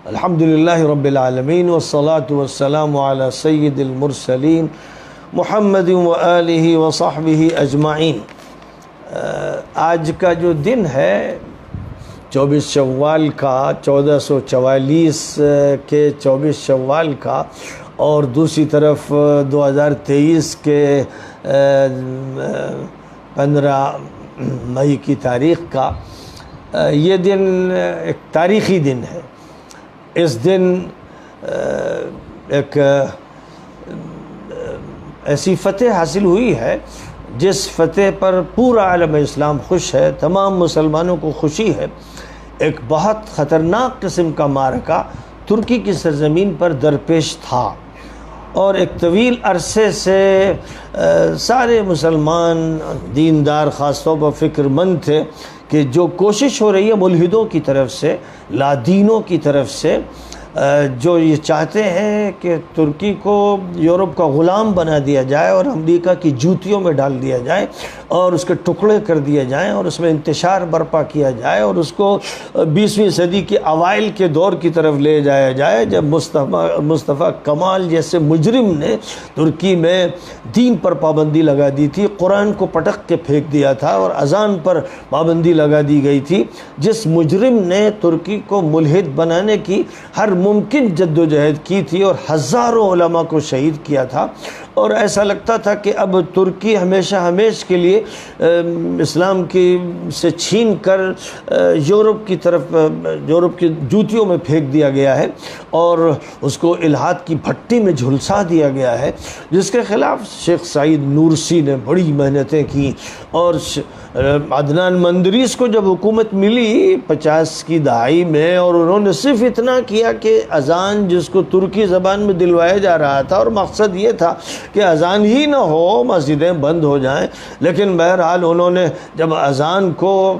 الحمدللہ رب العالمین والصلاة والسلام علی سید المرسلین محمد وآلہ وصحبہ اجمعین۔ آج کا جو دن ہے 24 شوال کا، 1444 کے 24 شوال کا، اور دوسری طرف 2023 کے 15 مئی کی تاریخ کا، یہ دن ایک تاریخی دن ہے۔ اس دن ایک ایسی فتح حاصل ہوئی ہے جس فتح پر پورا عالم اسلام خوش ہے، تمام مسلمانوں کو خوشی ہے۔ ایک بہت خطرناک قسم کا معرکہ ترکی کی سرزمین پر درپیش تھا، اور ایک طویل عرصے سے سارے مسلمان دیندار خاص طور پر فکر مند تھے کہ جو کوشش ہو رہی ہے ملحدوں کی طرف سے، لادینوں کی طرف سے، جو یہ چاہتے ہیں کہ ترکی کو یورپ کا غلام بنا دیا جائے اور امریکہ کی جوتیوں میں ڈال دیا جائے اور اس کے ٹکڑے کر دیے جائیں اور اس میں انتشار برپا کیا جائے اور اس کو 20ویں صدی کے اوائل کے دور کی طرف لے جایا جائے، جب مصطفیٰ کمال جیسے مجرم نے ترکی میں دین پر پابندی لگا دی تھی، قرآن کو پٹک کے پھینک دیا تھا اور اذان پر پابندی لگا دی گئی تھی، جس مجرم نے ترکی کو ملحد بنانے کی ہر ممکن جد و جہد کی تھی اور ہزاروں علماء کو شہید کیا تھا، اور ایسا لگتا تھا کہ اب ترکی ہمیشہ ہمیش کے لیے اسلام کی سے چھین کر یورپ کی طرف، یورپ کی جوتیوں میں پھینک دیا گیا ہے اور اس کو الحاد کی بھٹی میں جھلسا دیا گیا ہے، جس کے خلاف شیخ سعید نورسی نے بڑی محنتیں کی۔ اور عدنان مندریس کو جب حکومت ملی 50 کی دہائی میں، اور انہوں نے صرف اتنا کیا کہ اذان جس کو ترکی زبان میں دلوایا جا رہا تھا، اور مقصد یہ تھا کہ اذان ہی نہ ہو، مسجدیں بند ہو جائیں، لیکن بہرحال انہوں نے جب اذان کو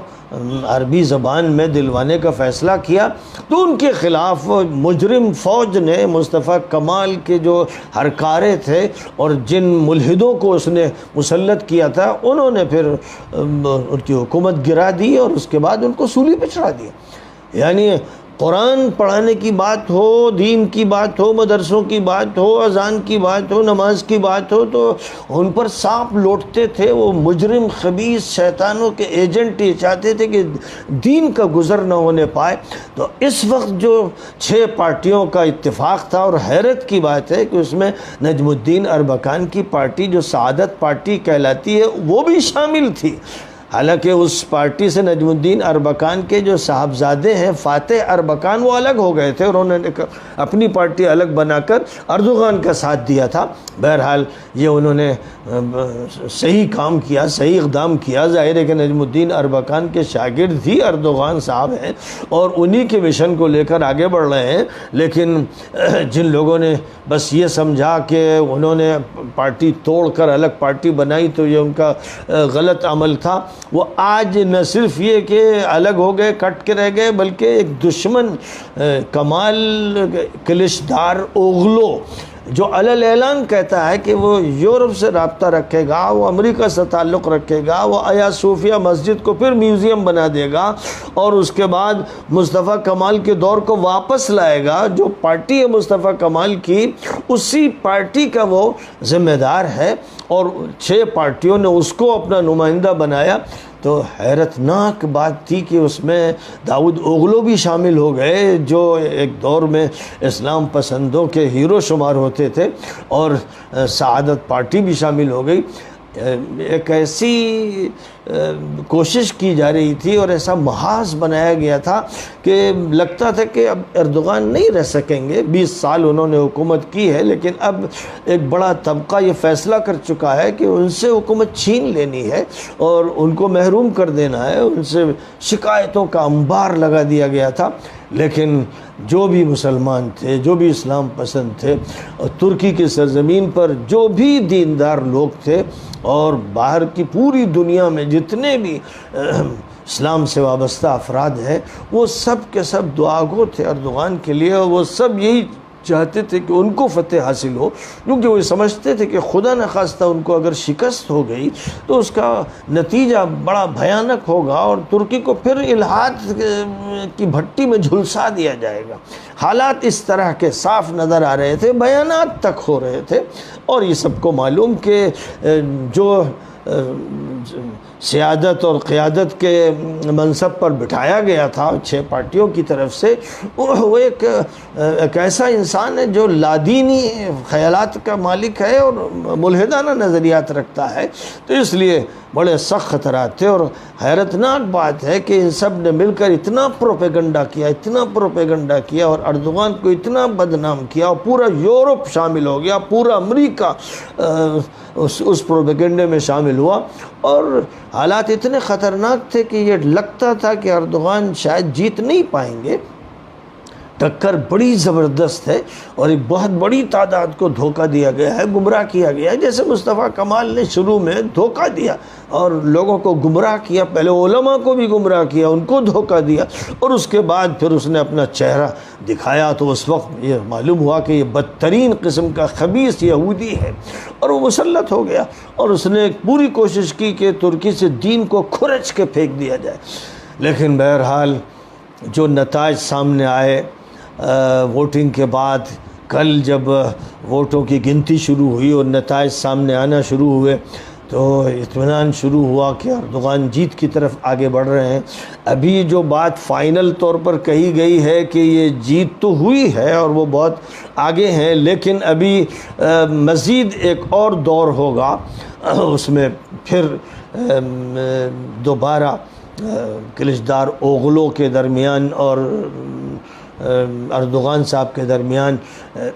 عربی زبان میں دلوانے کا فیصلہ کیا تو ان کے خلاف مجرم فوج نے، مصطفیٰ کمال کے جو ہرکارے تھے اور جن ملحدوں کو اس نے مسلط کیا تھا، انہوں نے پھر ان کی حکومت گرا دی اور اس کے بعد ان کو سولی پہ چڑھا دیا۔ یعنی قرآن پڑھانے کی بات ہو، دین کی بات ہو، مدرسوں کی بات ہو، اذان کی بات ہو، نماز کی بات ہو، تو ان پر سانپ لوٹتے تھے۔ وہ مجرم خبیث شیطانوں کے ایجنٹ یہ چاہتے تھے کہ دین کا گزر نہ ہونے پائے۔ تو اس وقت جو 6 پارٹیوں کا اتفاق تھا، اور حیرت کی بات ہے کہ اس میں نجم الدین اربکان کی پارٹی جو سعادت پارٹی کہلاتی ہے وہ بھی شامل تھی۔ حالانکہ اس پارٹی سے نجم الدین اربکان کے جو صاحبزادے ہیں فاتح اربکان، وہ الگ ہو گئے تھے اور انہوں نے اپنی پارٹی الگ بنا کر اردوغان کا ساتھ دیا تھا۔ بہرحال یہ انہوں نے صحیح کام کیا، صحیح اقدام کیا۔ ظاہر ہے کہ نجم الدین اربکان کے شاگرد ہی اردوغان صاحب ہیں اور انہی کے مشن کو لے کر آگے بڑھ رہے ہیں، لیکن جن لوگوں نے بس یہ سمجھا کہ انہوں نے پارٹی توڑ کر الگ پارٹی بنائی تو یہ ان کا غلط عمل تھا۔ وہ آج نہ صرف یہ کہ الگ ہو گئے، کٹ کے رہ گئے، بلکہ ایک دشمن کمال کلشدار اوغلو جو علل اعلان کہتا ہے کہ وہ یورپ سے رابطہ رکھے گا، وہ امریکہ سے تعلق رکھے گا، وہ آیا صوفیہ مسجد کو پھر میوزیم بنا دے گا اور اس کے بعد مصطفیٰ کمال کے دور کو واپس لائے گا۔ جو پارٹی ہے مصطفیٰ کمال کی، اسی پارٹی کا وہ ذمہ دار ہے، اور 6 پارٹیوں نے اس کو اپنا نمائندہ بنایا۔ تو حیرت ناک بات تھی کہ اس میں داؤد اوغلو بھی شامل ہو گئے، جو ایک دور میں اسلام پسندوں کے ہیرو شمار ہوتے تھے، اور سعادت پارٹی بھی شامل ہو گئی۔ ایک ایسی کوشش کی جا رہی تھی اور ایسا محاذ بنایا گیا تھا کہ لگتا تھا کہ اب اردوغان نہیں رہ سکیں گے۔ 20 سال انہوں نے حکومت کی ہے، لیکن اب ایک بڑا طبقہ یہ فیصلہ کر چکا ہے کہ ان سے حکومت چھین لینی ہے اور ان کو محروم کر دینا ہے۔ ان سے شکایتوں کا انبار لگا دیا گیا تھا، لیکن جو بھی مسلمان تھے، جو بھی اسلام پسند تھے، اور ترکی کی سرزمین پر جو بھی دیندار لوگ تھے، اور باہر کی پوری دنیا میں جتنے بھی اسلام سے وابستہ افراد ہیں، وہ سب کے سب دعا گو تھے اردوغان کے لیے، اور وہ سب یہی چاہتے تھے کہ ان کو فتح حاصل ہو، کیونکہ وہ سمجھتے تھے کہ خدا نخواستہ ان کو اگر شکست ہو گئی تو اس کا نتیجہ بڑا بھیانک ہوگا اور ترکی کو پھر الحاد کی بھٹی میں جھلسا دیا جائے گا۔ حالات اس طرح کے صاف نظر آ رہے تھے، بیانات تک ہو رہے تھے، اور یہ سب کو معلوم کہ جو سیادت اور قیادت کے منصب پر بٹھایا گیا تھا 6 پارٹیوں کی طرف سے، وہ ایک ایسا انسان ہے جو لادینی خیالات کا مالک ہے اور ملحدانہ نظریات رکھتا ہے، تو اس لیے بڑے سخت خطرات تھے۔ اور حیرتناک بات ہے کہ ان سب نے مل کر اتنا پروپیگنڈا کیا اور اردوغان کو اتنا بدنام کیا، اور پورا یورپ شامل ہو گیا، پورا امریکہ اس پروپیگنڈے میں شامل ہوا، اور حالات اتنے خطرناک تھے کہ یہ لگتا تھا کہ اردوغان شاید جیت نہیں پائیں گے۔ ٹکر بڑی زبردست ہے اور ایک بہت بڑی تعداد کو دھوکہ دیا گیا ہے، گمراہ کیا گیا ہے، جیسے مصطفیٰ کمال نے شروع میں دھوکہ دیا اور لوگوں کو گمراہ کیا، پہلے علماء کو بھی گمراہ کیا، ان کو دھوکہ دیا، اور اس کے بعد پھر اس نے اپنا چہرہ دکھایا تو اس وقت یہ معلوم ہوا کہ یہ بدترین قسم کا خبیث یہودی ہے، اور وہ مسلط ہو گیا، اور اس نے پوری کوشش کی کہ ترکی سے دین کو کھرچ کے پھینک دیا جائے۔ لیکن بہرحال جو نتائج سامنے آئے ووٹنگ کے بعد، کل جب ووٹوں کی گنتی شروع ہوئی اور نتائج سامنے آنا شروع ہوئے تو اطمینان شروع ہوا کہ اردوغان جیت کی طرف آگے بڑھ رہے ہیں۔ ابھی جو بات فائنل طور پر کہی گئی ہے کہ یہ جیت تو ہوئی ہے اور وہ بہت آگے ہیں، لیکن ابھی مزید ایک اور دور ہوگا، اس میں پھر دوبارہ کلچدار اوغلو کے درمیان اور اردوغان صاحب کے درمیان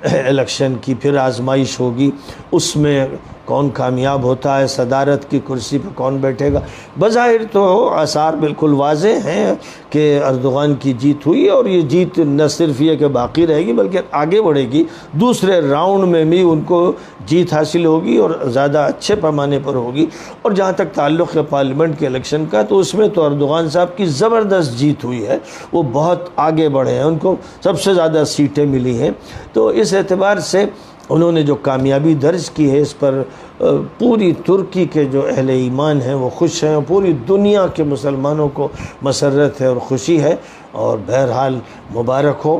الیکشن کی پھر آزمائش ہوگی، اس میں کون کامیاب ہوتا ہے، صدارت کی کرسی پہ کون بیٹھے گا۔ بظاہر تو آثار بالکل واضح ہیں کہ اردوغان کی جیت ہوئی، اور یہ جیت نہ صرف یہ کہ باقی رہے گی بلکہ آگے بڑھے گی، دوسرے راؤنڈ میں بھی ان کو جیت حاصل ہوگی اور زیادہ اچھے پیمانے پر ہوگی۔ اور جہاں تک تعلق ہے پارلیمنٹ کے الیکشن کا، تو اس میں تو اردوغان صاحب کی زبردست جیت ہوئی ہے، وہ بہت آگے بڑھے ہیں، ان کو سب سے زیادہ سیٹیں ملی ہیں، تو اس اعتبار سے انہوں نے جو کامیابی درج کی ہے اس پر پوری ترکی کے جو اہل ایمان ہیں وہ خوش ہیں، اور پوری دنیا کے مسلمانوں کو مسرت ہے اور خوشی ہے، اور بہرحال مبارک ہو۔